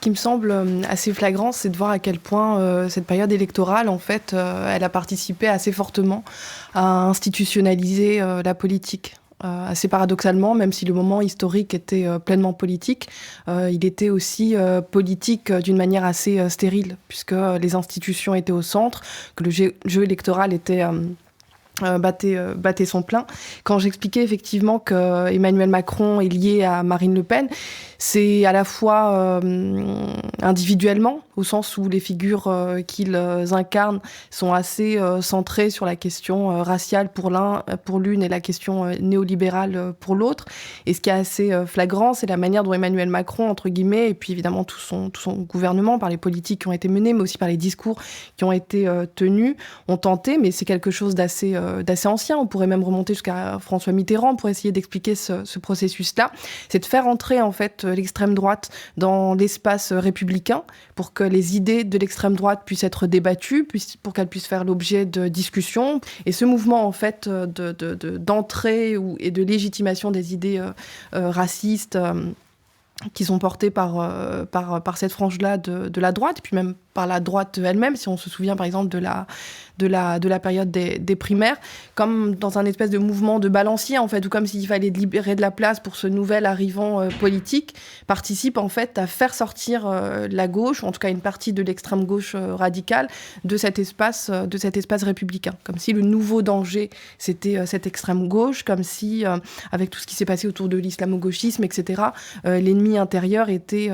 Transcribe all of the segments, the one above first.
qui me semble assez flagrant, c'est de voir à quel point cette période électorale, en fait, elle a participé assez fortement à institutionnaliser la politique. Assez paradoxalement, même si le moment historique était pleinement politique, il était aussi politique d'une manière assez stérile, puisque les institutions étaient au centre, que le jeu électoral était... battait son plein. Quand j'expliquais effectivement que Emmanuel Macron est lié à Marine Le Pen, c'est à la fois individuellement, au sens où les figures qu'ils incarnent sont assez centrées sur la question raciale pour l'une et la question néolibérale pour l'autre. Et ce qui est assez flagrant, c'est la manière dont Emmanuel Macron, entre guillemets, et puis évidemment tout son gouvernement, par les politiques qui ont été menées, mais aussi par les discours qui ont été tenus, ont tenté, mais c'est quelque chose d'assez ancien, on pourrait même remonter jusqu'à François Mitterrand pour essayer d'expliquer ce processus-là, c'est de faire entrer en fait l'extrême droite dans l'espace républicain pour que les idées de l'extrême droite puissent être débattues, pour qu'elles puissent faire l'objet de discussions. Et ce mouvement en fait d'entrée et de légitimation des idées racistes qui sont portées par cette frange-là de la droite, et puis même par la droite elle-même, si on se souvient par exemple de la période des primaires, comme dans un espèce de mouvement de balancier, en fait, ou comme s'il fallait libérer de la place pour ce nouvel arrivant politique, participe en fait à faire sortir la gauche, ou en tout cas une partie de l'extrême gauche radicale, de cet espace républicain. Comme si le nouveau danger, c'était cette extrême gauche, comme si, avec tout ce qui s'est passé autour de l'islamo-gauchisme, etc., l'ennemi intérieur était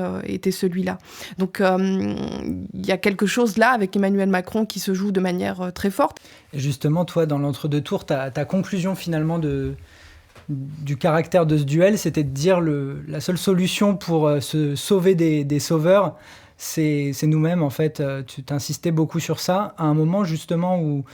celui-là. Donc, il y a quelque chose là avec Emmanuel Macron qui se joue de manière très forte. Et justement, toi, dans l'entre-deux tours, ta conclusion finalement du caractère de ce duel, c'était de dire la seule solution pour se sauver des sauveurs, c'est nous-mêmes, en fait. Tu t'insistais beaucoup sur ça, à un moment justement où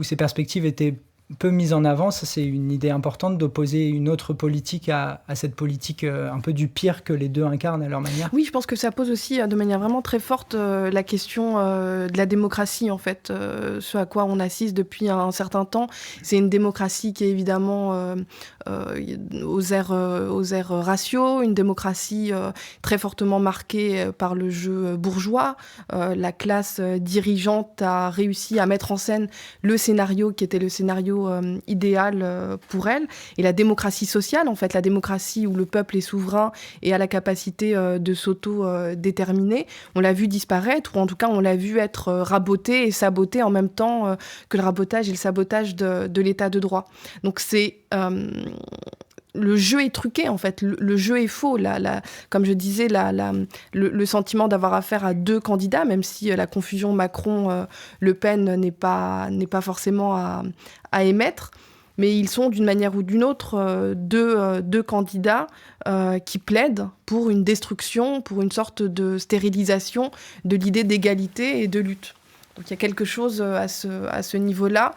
ces perspectives étaient peu mise en avant. Ça, c'est une idée importante d'opposer une autre politique à cette politique un peu du pire que les deux incarnent à leur manière. Oui, je pense que ça pose aussi de manière vraiment très forte la question de la démocratie, en fait. Ce à quoi on assiste depuis un certain temps, c'est une démocratie qui est évidemment aux airs raciaux, une démocratie très fortement marquée par le jeu bourgeois. La classe dirigeante a réussi à mettre en scène le scénario qui était le scénario idéal pour elle. Et la démocratie sociale, en fait, la démocratie où le peuple est souverain et a la capacité de s'auto-déterminer, on l'a vu disparaître, ou en tout cas on l'a vu être raboté et saboté en même temps que le rabotage et le sabotage de l'état de droit. Donc c'est... le jeu est truqué, en fait. Le jeu est faux. Comme je disais, le sentiment d'avoir affaire à deux candidats, même si la confusion Macron-Le Pen n'est pas forcément à émettre, mais ils sont d'une manière ou d'une autre deux candidats qui plaident pour une destruction, pour une sorte de stérilisation de l'idée d'égalité et de lutte. Donc il y a quelque chose à ce niveau-là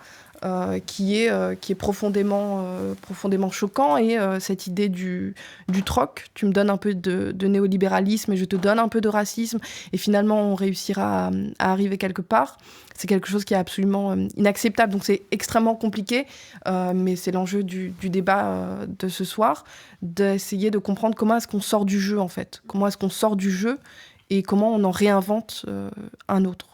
qui est profondément choquant, et cette idée du troc, tu me donnes un peu de néolibéralisme et je te donne un peu de racisme et finalement on réussira à arriver quelque part, c'est quelque chose qui est absolument inacceptable. Donc c'est extrêmement compliqué, mais c'est l'enjeu du débat de ce soir, d'essayer de comprendre comment est-ce qu'on sort du jeu, en fait, comment est-ce qu'on sort du jeu et comment on en réinvente un autre.